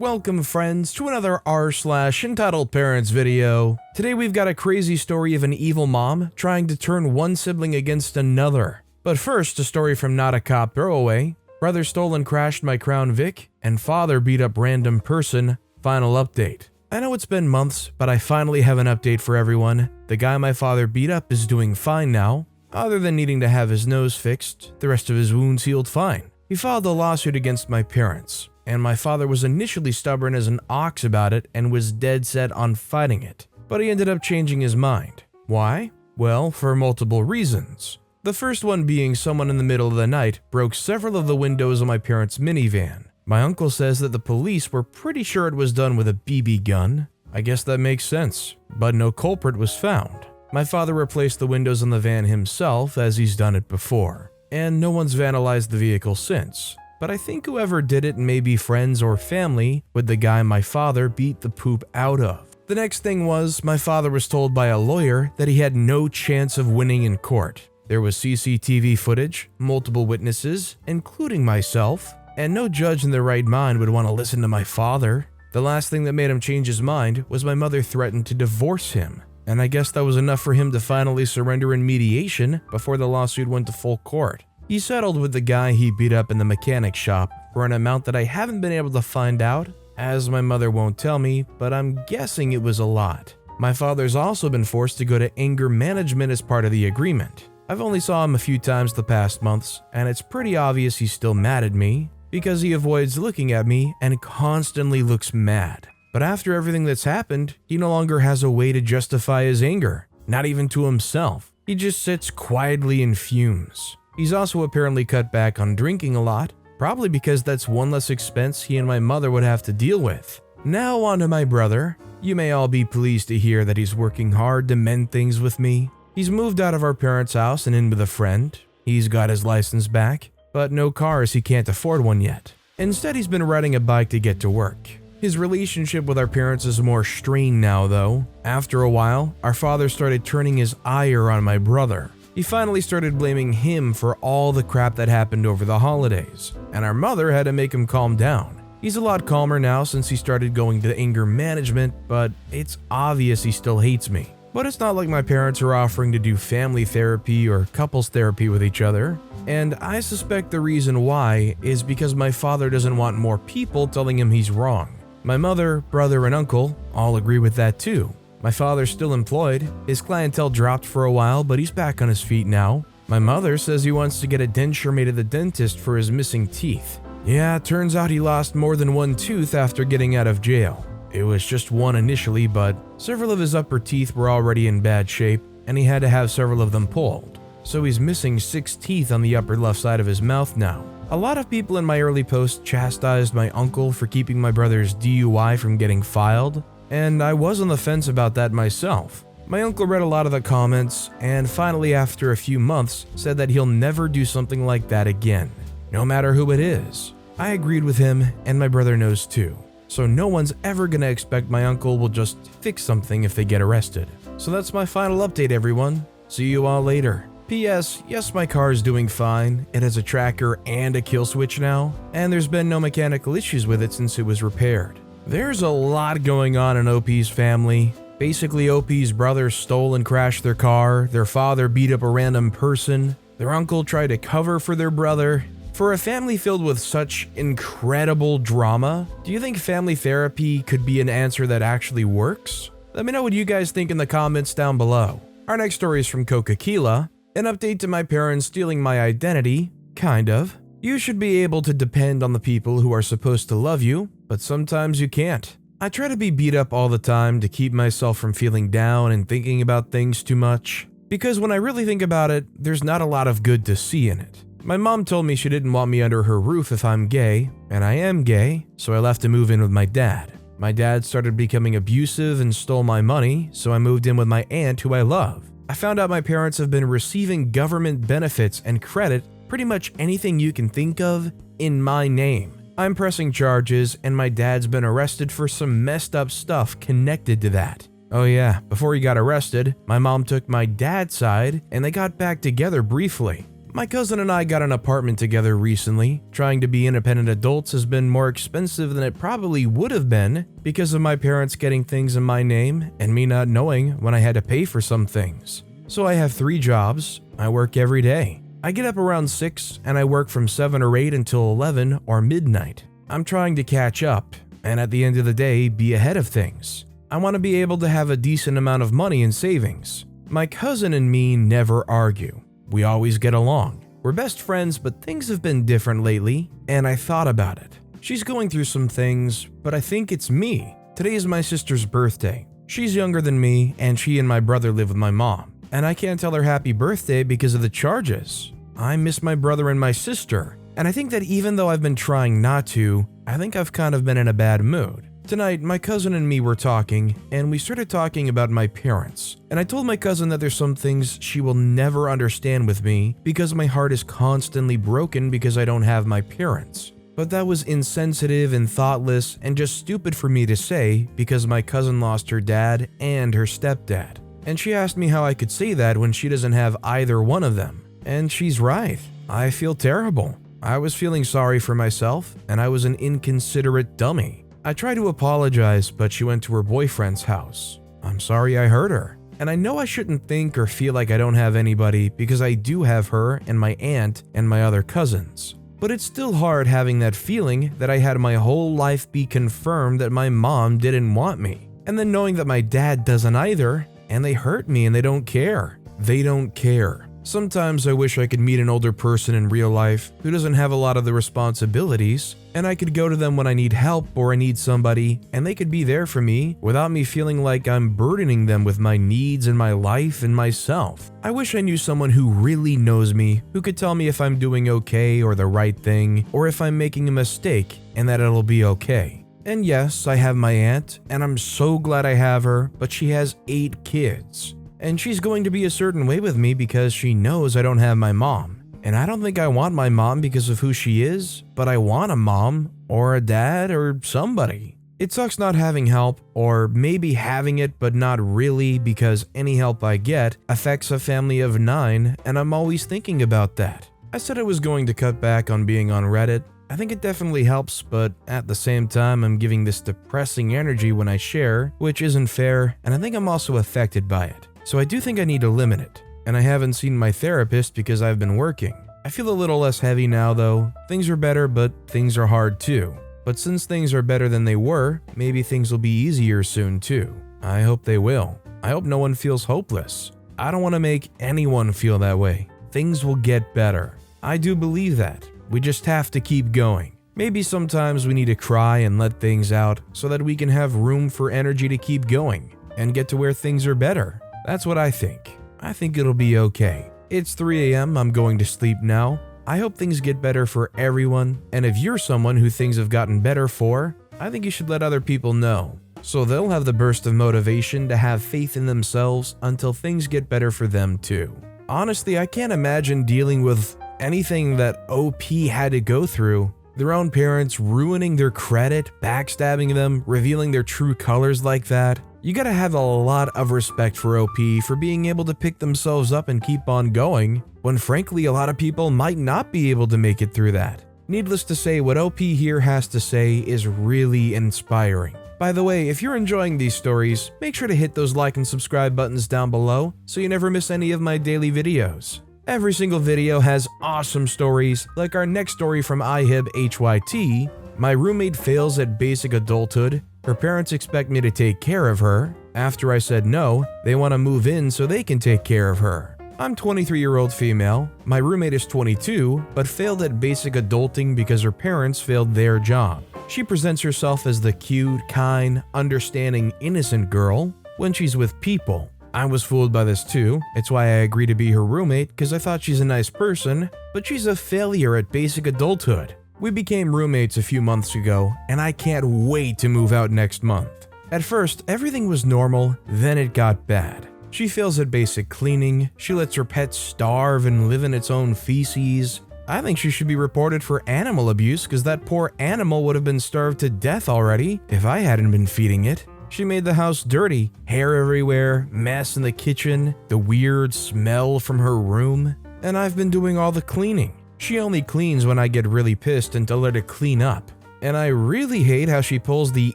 Welcome friends to another r/EntitledParents video. Today we've got a crazy story of an evil mom trying to turn one sibling against another. But first, a story from Not a Cop Throwaway. Brother stole and crashed my Crown Vic, and father beat up random person. Final update. I know it's been months, but I finally have an update for everyone. The guy my father beat up is doing fine now. Other than needing to have his nose fixed, the rest of his wounds healed fine. He filed a lawsuit against my parents, and my father was initially stubborn as an ox about it and was dead set on fighting it. But he ended up changing his mind. Why? Well, for multiple reasons. The first one being someone in the middle of the night broke several of the windows of my parents' minivan. My uncle says that the police were pretty sure it was done with a BB gun. I guess that makes sense, but no culprit was found. My father replaced the windows on the van himself as he's done it before, and no one's vandalized the vehicle since. But I think whoever did it may be friends or family with the guy my father beat the poop out of. The next thing was, my father was told by a lawyer that he had no chance of winning in court. There was CCTV footage, multiple witnesses, including myself, and no judge in their right mind would want to listen to my father. The last thing that made him change his mind was my mother threatened to divorce him, and I guess that was enough for him to finally surrender in mediation before the lawsuit went to full court. He settled with the guy he beat up in the mechanic shop for an amount that I haven't been able to find out, as my mother won't tell me, but I'm guessing it was a lot. My father's also been forced to go to anger management as part of the agreement. I've only saw him a few times the past months, and it's pretty obvious he's still mad at me because he avoids looking at me and constantly looks mad. But after everything that's happened, he no longer has a way to justify his anger, not even to himself. He just sits quietly and fumes. He's also apparently cut back on drinking a lot, probably because that's one less expense he and my mother would have to deal with. Now on to my brother. You may all be pleased to hear that he's working hard to mend things with me. He's moved out of our parents' house and in with a friend. He's got his license back, but no car as he can't afford one yet. Instead, he's been riding a bike to get to work. His relationship with our parents is more strained now though. After a while, our father started turning his ire on my brother. He finally started blaming him for all the crap that happened over the holidays, and our mother had to make him calm down. He's a lot calmer now since he started going to anger management, but it's obvious he still hates me. But it's not like my parents are offering to do family therapy or couples therapy with each other, and I suspect the reason why is because my father doesn't want more people telling him he's wrong. My mother, brother, and uncle all agree with that too. My father's still employed. His clientele dropped for a while, but he's back on his feet now. My mother says he wants to get a denture made at the dentist for his missing teeth. Yeah, it turns out he lost more than one tooth after getting out of jail. It was just one initially, but several of his upper teeth were already in bad shape, and he had to have several of them pulled. So he's missing 6 teeth on the upper left side of his mouth now. A lot of people in my early post chastised my uncle for keeping my brother's DUI from getting filed, and I was on the fence about that myself. My uncle read a lot of the comments, and finally after a few months said that he'll never do something like that again, no matter who it is. I agreed with him, and my brother knows too. So no one's ever gonna expect my uncle will just fix something if they get arrested. So that's my final update, everyone. See you all later. P.S. Yes, my car is doing fine. It has a tracker and a kill switch now, and there's been no mechanical issues with it since it was repaired. There's a lot going on in OP's family. Basically, OP's brother stole and crashed their car, their father beat up a random person, their uncle tried to cover for their brother. For a family filled with such incredible drama, do you think family therapy could be an answer that actually works? Let me know what you guys think in the comments down below. Our next story is from Coca-Cola. An update to my parents stealing my identity, kind of. You should be able to depend on the people who are supposed to love you, but sometimes you can't. I try to be beat up all the time to keep myself from feeling down and thinking about things too much, because when I really think about it, there's not a lot of good to see in it. My mom told me she didn't want me under her roof if I'm gay, and I am gay, so I left to move in with my dad. My dad started becoming abusive and stole my money, so I moved in with my aunt who I love. I found out my parents have been receiving government benefits and credit, pretty much anything you can think of, in my name. I'm pressing charges, and my dad's been arrested for some messed up stuff connected to that. Oh yeah, before he got arrested, my mom took my dad's side, and they got back together briefly. My cousin and I got an apartment together recently. Trying to be independent adults has been more expensive than it probably would have been because of my parents getting things in my name and me not knowing when I had to pay for some things. So I have 3 jobs. I work every day. I get up around 6 and I work from 7 or 8 until 11 or midnight. I'm trying to catch up and at the end of the day be ahead of things. I want to be able to have a decent amount of money in savings. My cousin and me never argue. We always get along. We're best friends, but things have been different lately, and I thought about it. She's going through some things, but I think it's me. Today is my sister's birthday. She's younger than me, and she and my brother live with my mom. And I can't tell her happy birthday because of the charges. I miss my brother and my sister, and I think that even though I've been trying not to, I think I've kind of been in a bad mood. Tonight, my cousin and me were talking, and we started talking about my parents. And I told my cousin that there's some things she will never understand with me because my heart is constantly broken because I don't have my parents. But that was insensitive and thoughtless and just stupid for me to say because my cousin lost her dad and her stepdad. And she asked me how I could say that when she doesn't have either one of them. And she's right. I feel terrible. I was feeling sorry for myself, and I was an inconsiderate dummy. I tried to apologize, but she went to her boyfriend's house. I'm sorry I hurt her. And I know I shouldn't think or feel like I don't have anybody because I do have her and my aunt and my other cousins. But it's still hard having that feeling that I had my whole life be confirmed that my mom didn't want me. And then knowing that my dad doesn't either, and they hurt me and they don't care. They don't care. Sometimes I wish I could meet an older person in real life who doesn't have a lot of the responsibilities, and I could go to them when I need help or I need somebody, and they could be there for me without me feeling like I'm burdening them with my needs and my life and myself. I wish I knew someone who really knows me, who could tell me if I'm doing okay or the right thing, or if I'm making a mistake, and that it'll be okay. And yes, I have my aunt, and I'm so glad I have her, but she has 8 kids. And she's going to be a certain way with me because she knows I don't have my mom. And I don't think I want my mom because of who she is, but I want a mom or a dad or somebody. It sucks not having help, or maybe having it but not really because any help I get affects a family of 9, and I'm always thinking about that. I said I was going to cut back on being on Reddit. I think it definitely helps, but at the same time I'm giving this depressing energy when I share, which isn't fair, and I think I'm also affected by it. So I do think I need to limit it, and I haven't seen my therapist because I've been working. I feel a little less heavy now though. Things are better, but things are hard too. But since things are better than they were, maybe things will be easier soon too. I hope they will. I hope no one feels hopeless. I don't want to make anyone feel that way. Things will get better. I do believe that. We just have to keep going. Maybe sometimes we need to cry and let things out so that we can have room for energy to keep going and get to where things are better. That's what I think. I think it'll be okay. It's 3 a.m. I'm going to sleep now. I hope things get better for everyone, and if you're someone who things have gotten better for, I think you should let other people know, so they'll have the burst of motivation to have faith in themselves until things get better for them too. Honestly, I can't imagine dealing with anything that OP had to go through. Their own parents ruining their credit, backstabbing them, revealing their true colors like that. You gotta have a lot of respect for OP for being able to pick themselves up and keep on going, when frankly a lot of people might not be able to make it through that. Needless to say, what OP here has to say is really inspiring. By the way, if you're enjoying these stories, make sure to hit those like and subscribe buttons down below so you never miss any of my daily videos. Every single video has awesome stories, like our next story from IHIB-HYT, my roommate fails at basic adulthood. Her parents expect me to take care of her. After I said no, they want to move in so they can take care of her. I'm 23-year-old female. My roommate is 22, but failed at basic adulting because her parents failed their job. She presents herself as the cute, kind, understanding, innocent girl when she's with people. I was fooled by this too. It's why I agreed to be her roommate because I thought she's a nice person, but she's a failure at basic adulthood. We became roommates a few months ago, and I can't wait to move out next month. At first, everything was normal, then it got bad. She fails at basic cleaning, she lets her pet starve and live in its own feces. I think she should be reported for animal abuse because that poor animal would have been starved to death already if I hadn't been feeding it. She made the house dirty, hair everywhere, mess in the kitchen, the weird smell from her room. and I've been doing all the cleaning. She only cleans when I get really pissed and tell her to clean up. And I really hate how she pulls the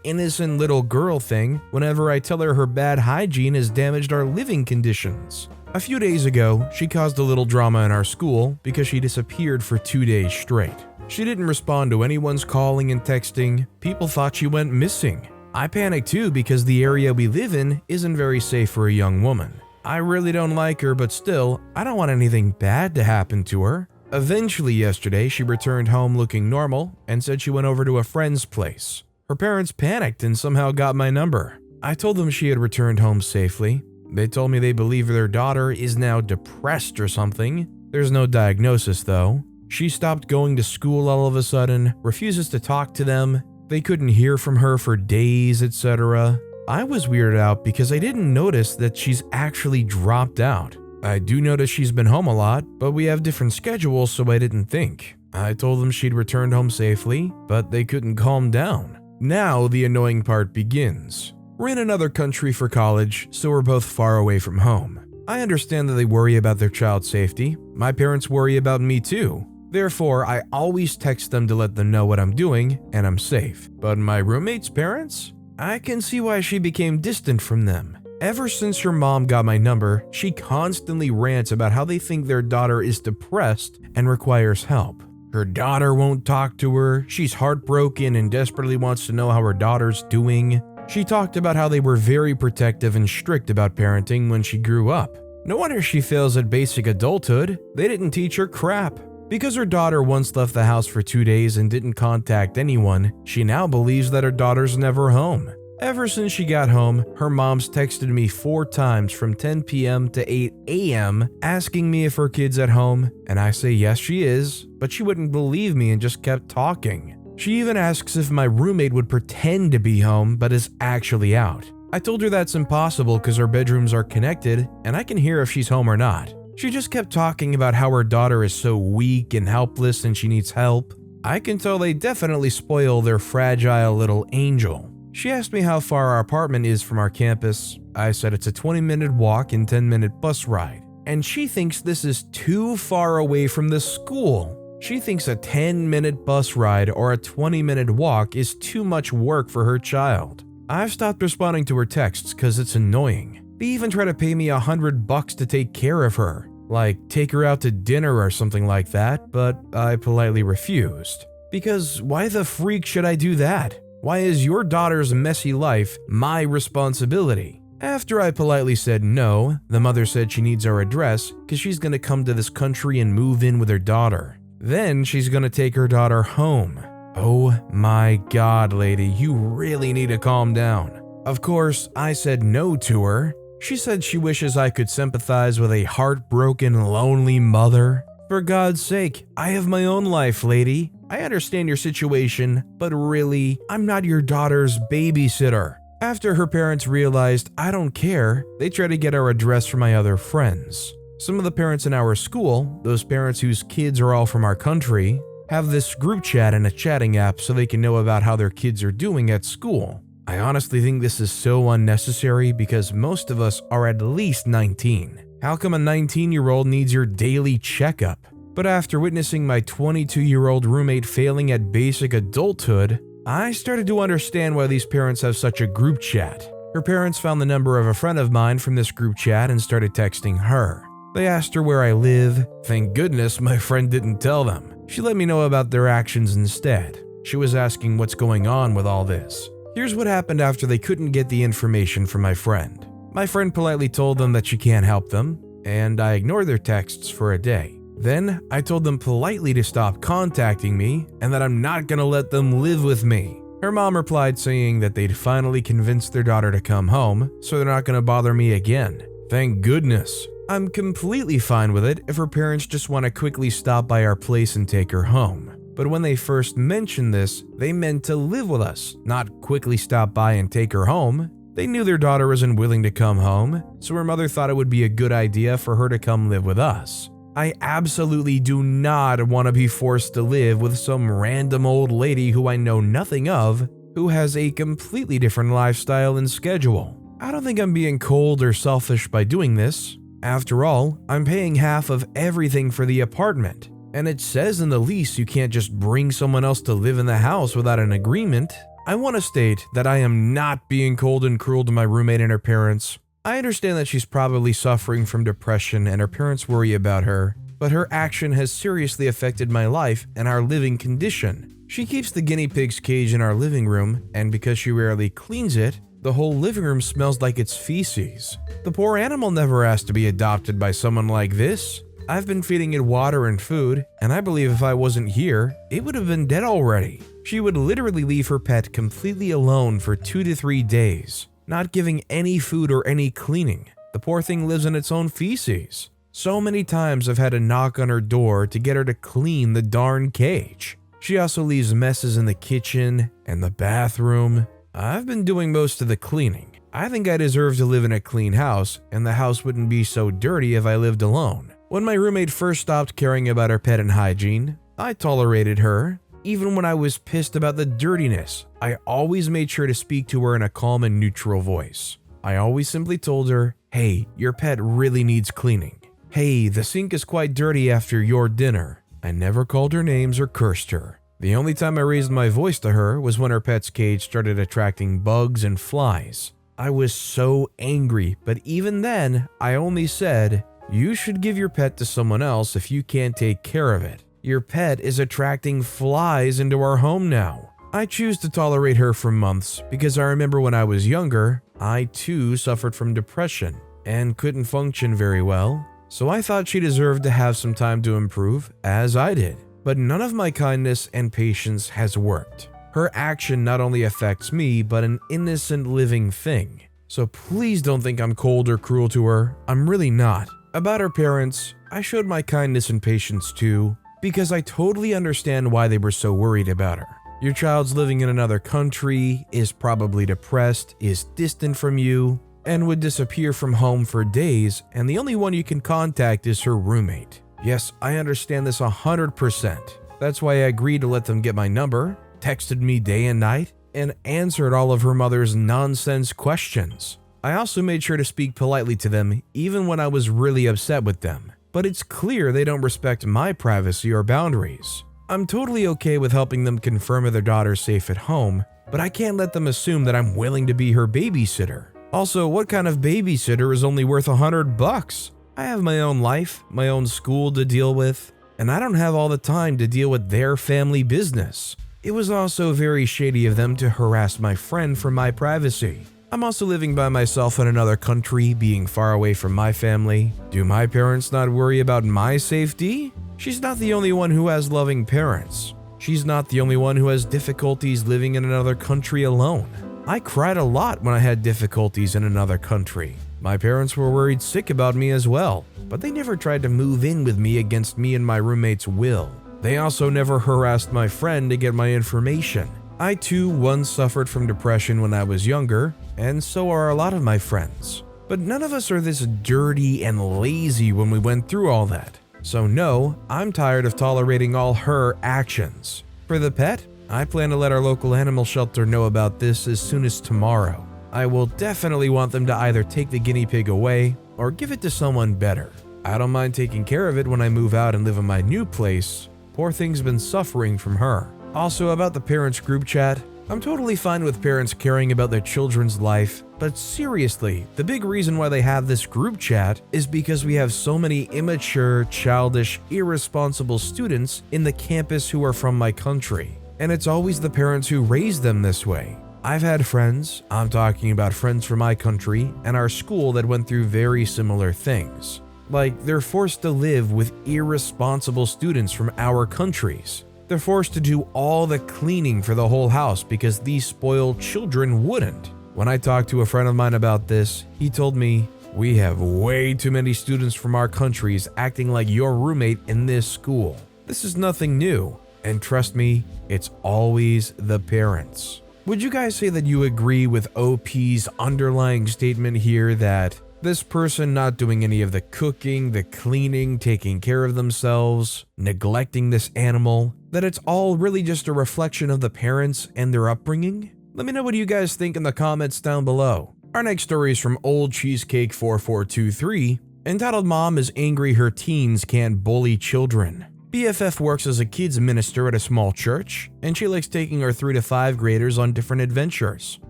innocent little girl thing whenever I tell her bad hygiene has damaged our living conditions. A few days ago, she caused a little drama in our school because she disappeared for 2 days straight. She didn't respond to anyone's calling and texting. People thought she went missing. I panicked too because the area we live in isn't very safe for a young woman. I really don't like her, but still, I don't want anything bad to happen to her. Eventually yesterday, she returned home looking normal and said she went over to a friend's place. Her parents panicked and somehow got my number. I told them she had returned home safely. They told me they believe their daughter is now depressed or something. There's no diagnosis though. She stopped going to school all of a sudden, refuses to talk to them. They couldn't hear from her for days, etc. I was weirded out because I didn't notice that she's actually dropped out. I do notice she's been home a lot, but we have different schedules, so I didn't think. I told them she'd returned home safely, but they couldn't calm down. Now the annoying part begins. We're in another country for college, so we're both far away from home. I understand that they worry about their child's safety. My parents worry about me too. Therefore, I always text them to let them know what I'm doing and I'm safe. But my roommate's parents? I can see why she became distant from them. Ever since her mom got my number, she constantly rants about how they think their daughter is depressed and requires help. Her daughter won't talk to her, she's heartbroken and desperately wants to know how her daughter's doing. She talked about how they were very protective and strict about parenting when she grew up. No wonder she fails at basic adulthood. They didn't teach her crap. Because her daughter once left the house for 2 days and didn't contact anyone, she now believes that her daughter's never home. Ever since she got home, her mom's texted me 4 times from 10 p.m. to 8 a.m. asking me if her kid's at home, and I say yes she is, but she wouldn't believe me and just kept talking. She even asks if my roommate would pretend to be home but is actually out. I told her that's impossible because our bedrooms are connected and I can hear if she's home or not. She just kept talking about how her daughter is so weak and helpless and she needs help. I can tell they definitely spoil their fragile little angel. She asked me how far our apartment is from our campus. I said it's a 20-minute walk and 10-minute bus ride. And she thinks this is too far away from the school. She thinks a 10-minute bus ride or a 20-minute walk is too much work for her child. I've stopped responding to her texts because it's annoying. They even try to pay me $100 to take care of her, like take her out to dinner or something like that, but I politely refused. Because why the freak should I do that? Why is your daughter's messy life my responsibility? After I politely said no, the mother said she needs our address because she's going to come to this country and move in with her daughter. Then she's going to take her daughter home. Oh my god, lady, you really need to calm down. Of course, I said no to her. She said she wishes I could sympathize with a heartbroken, lonely mother. For God's sake, I have my own life, lady. I understand your situation, but really, I'm not your daughter's babysitter. After her parents realized I don't care, they tried to get our address from my other friends. Some of the parents in our school, those parents whose kids are all from our country, have this group chat and a chatting app so they can know about how their kids are doing at school. I honestly think this is so unnecessary because most of us are at least 19. How come a 19-year-old needs your daily checkup? But after witnessing my 22-year-old roommate failing at basic adulthood, I started to understand why these parents have such a group chat. Her parents found the number of a friend of mine from this group chat and started texting her. They asked her where I live. Thank goodness my friend didn't tell them. She let me know about their actions instead. She was asking what's going on with all this. Here's what happened after they couldn't get the information from my friend. My friend politely told them that she can't help them, and I ignored their texts for a day. Then I told them politely to stop contacting me and that I'm not gonna let them live with me. Her mom replied saying that they'd finally convinced their daughter to come home, so they're not gonna bother me again. Thank goodness. I'm completely fine with it if her parents just want to quickly stop by our place and take her home. But when they first mentioned this, they meant to live with us, not quickly stop by and take her home. They knew their daughter wasn't willing to come home, so her mother thought it would be a good idea for her to come live with us. I absolutely do not want to be forced to live with some random old lady who I know nothing of, who has a completely different lifestyle and schedule. I don't think I'm being cold or selfish by doing this. After all, I'm paying half of everything for the apartment, and it says in the lease you can't just bring someone else to live in the house without an agreement. I want to state that I am not being cold and cruel to my roommate and her parents. I understand that she's probably suffering from depression and her parents worry about her, but her action has seriously affected my life and our living condition. She keeps the guinea pig's cage in our living room, and because she rarely cleans it, the whole living room smells like it's feces. The poor animal never asked to be adopted by someone like this. I've been feeding it water and food, and I believe if I wasn't here, it would have been dead already. She would literally leave her pet completely alone for 2 to 3 days, not giving any food or any cleaning. The poor thing lives in its own feces. So many times I've had to knock on her door to get her to clean the darn cage. She also leaves messes in the kitchen and the bathroom. I've been doing most of the cleaning. I think I deserve to live in a clean house, and the house wouldn't be so dirty if I lived alone. When my roommate first stopped caring about her pet and hygiene, I tolerated her. Even when I was pissed about the dirtiness, I always made sure to speak to her in a calm and neutral voice. I always simply told her, "Hey, your pet really needs cleaning. Hey, the sink is quite dirty after your dinner." I never called her names or cursed her. The only time I raised my voice to her was when her pet's cage started attracting bugs and flies. I was so angry, but even then, I only said, "You should give your pet to someone else if you can't take care of it. Your pet is attracting flies into our home now." I choose to tolerate her for months because I remember when I was younger, I too suffered from depression and couldn't function very well. So I thought she deserved to have some time to improve, as I did. But none of my kindness and patience has worked. Her action not only affects me, but an innocent living thing. So please don't think I'm cold or cruel to her. I'm really not. About her parents, I showed my kindness and patience too, because I totally understand why they were so worried about her. Your child's living in another country, is probably depressed, is distant from you, and would disappear from home for days, and the only one you can contact is her roommate. Yes, I understand this 100%. That's why I agreed to let them get my number, texted me day and night, and answered all of her mother's nonsense questions. I also made sure to speak politely to them even when I was really upset with them. But it's clear they don't respect my privacy or boundaries. I'm totally okay with helping them confirm if their daughter's safe at home, but I can't let them assume that I'm willing to be her babysitter. Also, what kind of babysitter is only worth $100? I have my own life, my own school to deal with, and I don't have all the time to deal with their family business. It was also very shady of them to harass my friend for my privacy. I'm also living by myself in another country, being far away from my family. Do my parents not worry about my safety? She's not the only one who has loving parents. She's not the only one who has difficulties living in another country alone. I cried a lot when I had difficulties in another country. My parents were worried sick about me as well, but they never tried to move in with me against me and my roommate's will. They also never harassed my friend to get my information. I too once suffered from depression when I was younger, and so are a lot of my friends. But none of us are this dirty and lazy when we went through all that. So no, I'm tired of tolerating all her actions. For the pet, I plan to let our local animal shelter know about this as soon as tomorrow. I will definitely want them to either take the guinea pig away or give it to someone better. I don't mind taking care of it when I move out and live in my new place. Poor thing's been suffering from her. Also, about the parents group chat, I'm totally fine with parents caring about their children's life, but seriously, the big reason why they have this group chat is because we have so many immature, childish, irresponsible students in the campus who are from my country. And it's always the parents who raise them this way. I've had friends, I'm talking about friends from my country and our school that went through very similar things. Like, they're forced to live with irresponsible students from our countries. They're forced to do all the cleaning for the whole house because these spoiled children wouldn't. When I talked to a friend of mine about this, he told me, "We have way too many students from our countries acting like your roommate in this school. This is nothing new. And trust me, it's always the parents." Would you guys say that you agree with OP's underlying statement here that this person not doing any of the cooking, the cleaning, taking care of themselves, neglecting this animal, that it's all really just a reflection of the parents and their upbringing? Let me know what you guys think in the comments down below. Our next story is from Old Cheesecake 4423, Entitled Mom is angry her teens can't bully children. BFF works as a kids minister at a small church, and she likes taking her 3 to 5 graders on different adventures.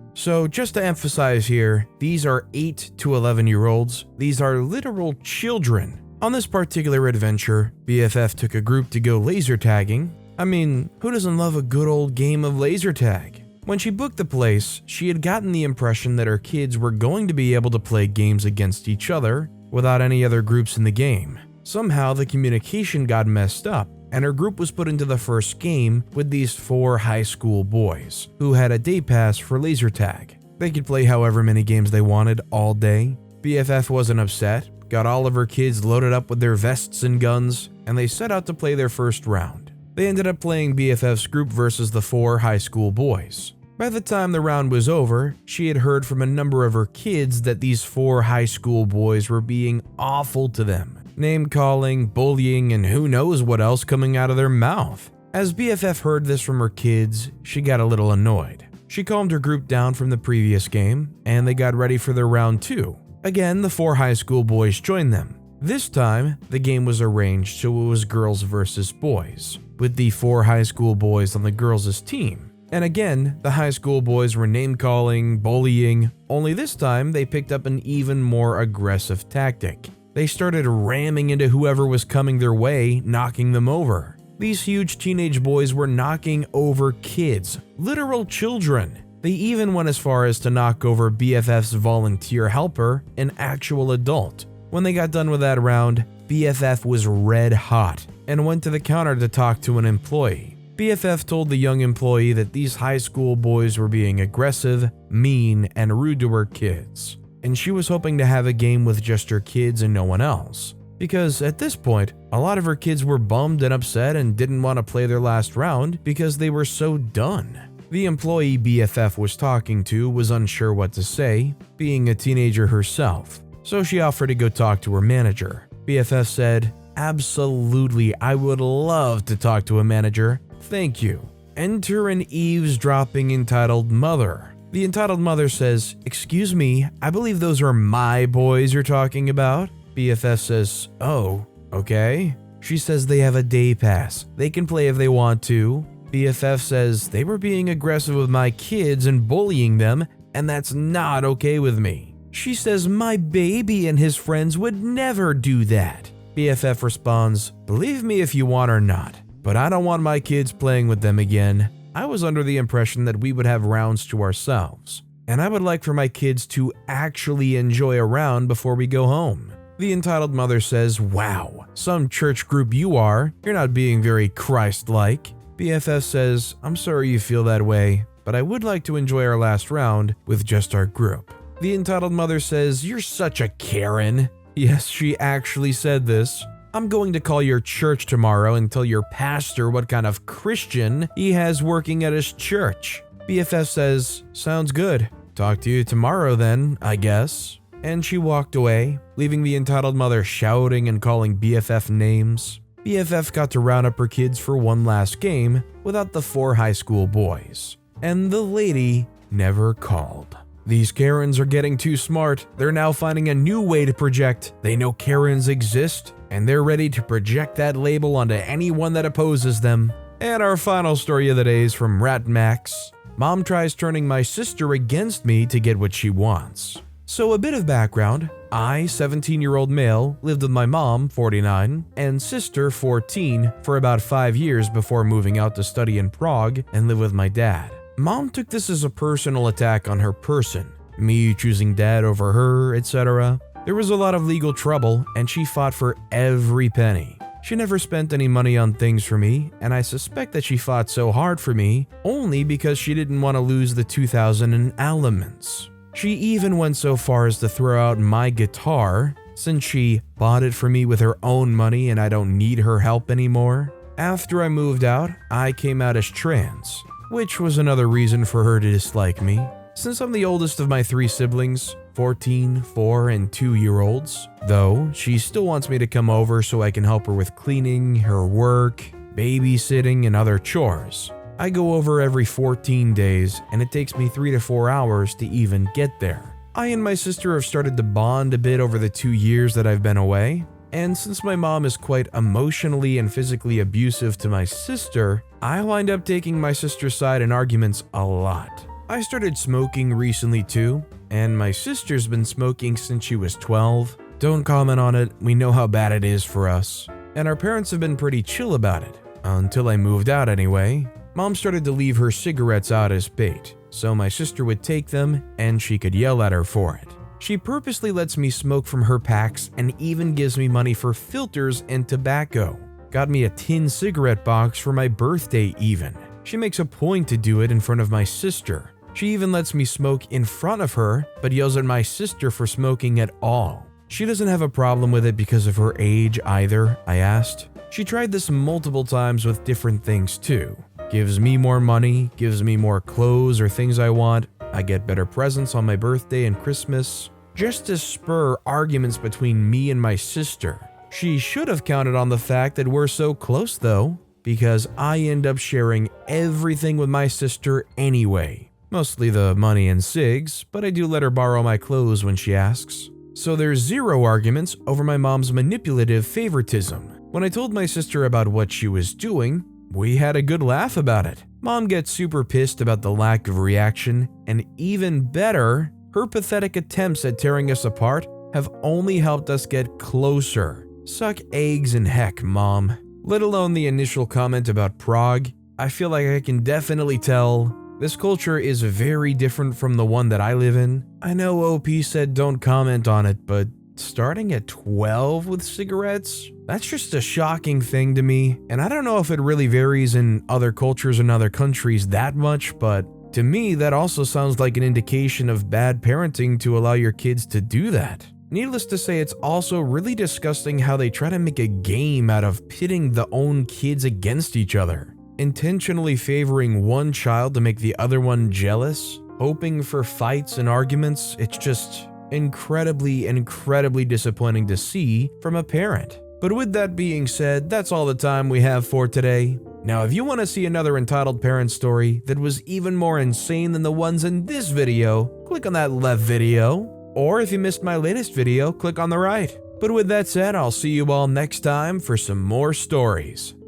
So just to emphasize here, these are 8 to 11-year-olds. These are literal children. On this particular adventure, BFF took a group to go laser tagging. I mean, who doesn't love a good old game of laser tag? When she booked the place, she had gotten the impression that her kids were going to be able to play games against each other without any other groups in the game. Somehow the communication got messed up, and her group was put into the first game with these 4 high school boys who had a day pass for laser tag. They could play however many games they wanted all day. BFF wasn't upset, got all of her kids loaded up with their vests and guns, and they set out to play their first round. They ended up playing BFF's group versus the 4 high school boys. By the time the round was over, she had heard from a number of her kids that these 4 high school boys were being awful to them. Name-calling, bullying, and who knows what else coming out of their mouth. As BFF heard this from her kids, she got a little annoyed. She calmed her group down from the previous game, and they got ready for their round 2. Again, the 4 high school boys joined them. This time, the game was arranged so it was girls versus boys, with the 4 high school boys on the girls' team. And again, the high school boys were name-calling, bullying, only this time they picked up an even more aggressive tactic. They started ramming into whoever was coming their way, knocking them over. These huge teenage boys were knocking over kids, literal children. They even went as far as to knock over BFF's volunteer helper, an actual adult. When they got done with that round, BFF was red hot and went to the counter to talk to an employee. BFF told the young employee that these high school boys were being aggressive, mean, and rude to her kids. And she was hoping to have a game with just her kids and no one else. Because at this point, a lot of her kids were bummed and upset and didn't want to play their last round because they were so done. The employee BFF was talking to was unsure what to say, being a teenager herself. So she offered to go talk to her manager. BFF said, "Absolutely, I would love to talk to a manager. Thank you." Enter an eavesdropping entitled mother. The entitled mother says, "Excuse me, I believe those are my boys you're talking about." BFF says, "Oh, okay." She says they have a day pass. They can play if they want to. BFF says they were being aggressive with my kids and bullying them, and that's not okay with me. She says my baby and his friends would never do that. BFF responds, "Believe me if you want or not, but I don't want my kids playing with them again. I was under the impression that we would have rounds to ourselves, and I would like for my kids to actually enjoy a round before we go home." The entitled mother says, "Wow, some church group you are. You're not being very Christ-like." BFF says, "I'm sorry you feel that way, but I would like to enjoy our last round with just our group." The entitled mother says, "You're such a Karen." Yes, she actually said this. "I'm going to call your church tomorrow and tell your pastor what kind of Christian he has working at his church." BFF says, "Sounds good. Talk to you tomorrow then, I guess." And she walked away, leaving the entitled mother shouting and calling BFF names. BFF got to round up her kids for one last game without the 4 high school boys. And the lady never called. These Karens are getting too smart. They're now finding a new way to project. They know Karens exist, and they're ready to project that label onto anyone that opposes them. And our final story of the day is from Rat Max. Mom tries turning my sister against me to get what she wants. So a bit of background. I, 17-year-old male, lived with my mom, 49, and sister, 14, for about 5 years before moving out to study in Prague and live with my dad. Mom took this as a personal attack on her person, me choosing dad over her, etc. There was a lot of legal trouble, and she fought for every penny. She never spent any money on things for me, and I suspect that she fought so hard for me only because she didn't want to lose the $2,000 in aliments. She even went so far as to throw out my guitar, since she bought it for me with her own money and I don't need her help anymore. After I moved out, I came out as trans, which was another reason for her to dislike me. Since I'm the oldest of my 3 siblings, 14, 4, and 2-year-olds, though, she still wants me to come over so I can help her with cleaning, her work, babysitting, and other chores. I go over every 14 days, and it takes me 3 to 4 hours to even get there. I and my sister have started to bond a bit over the 2 years that I've been away, and since my mom is quite emotionally and physically abusive to my sister, I wind up taking my sister's side in arguments a lot. I started smoking recently too, and my sister's been smoking since she was 12. Don't comment on it, we know how bad it is for us. And our parents have been pretty chill about it. Until I moved out anyway. Mom started to leave her cigarettes out as bait, so my sister would take them and she could yell at her for it. She purposely lets me smoke from her packs and even gives me money for filters and tobacco. Got me a tin cigarette box for my birthday even. She makes a point to do it in front of my sister. She even lets me smoke in front of her, but yells at my sister for smoking at all. She doesn't have a problem with it because of her age either, I asked. She tried this multiple times with different things too. Gives me more money, gives me more clothes or things I want. I get better presents on my birthday and Christmas. Just to spur arguments between me and my sister. She should have counted on the fact that we're so close though, because I end up sharing everything with my sister anyway. Mostly the money and cigs, but I do let her borrow my clothes when she asks. So there's zero arguments over my mom's manipulative favoritism. When I told my sister about what she was doing, we had a good laugh about it. Mom gets super pissed about the lack of reaction, and even better, her pathetic attempts at tearing us apart have only helped us get closer. Suck eggs and heck, Mom. Let alone the initial comment about Prague, I feel like I can definitely tell this culture is very different from the one that I live in. I know OP said don't comment on it, but starting at 12 with cigarettes? That's just a shocking thing to me, and I don't know if it really varies in other cultures and other countries that much, but to me that also sounds like an indication of bad parenting to allow your kids to do that. Needless to say, it's also really disgusting how they try to make a game out of pitting the own kids against each other. Intentionally favoring one child to make the other one jealous, hoping for fights and arguments. It's just incredibly disappointing to see from a parent. But with that being said, that's all the time we have for today. Now, if you want to see another entitled parent story that was even more insane than the ones in this video, click on that left video. Or if you missed my latest video, click on the right. But with that said, I'll see you all next time for some more stories.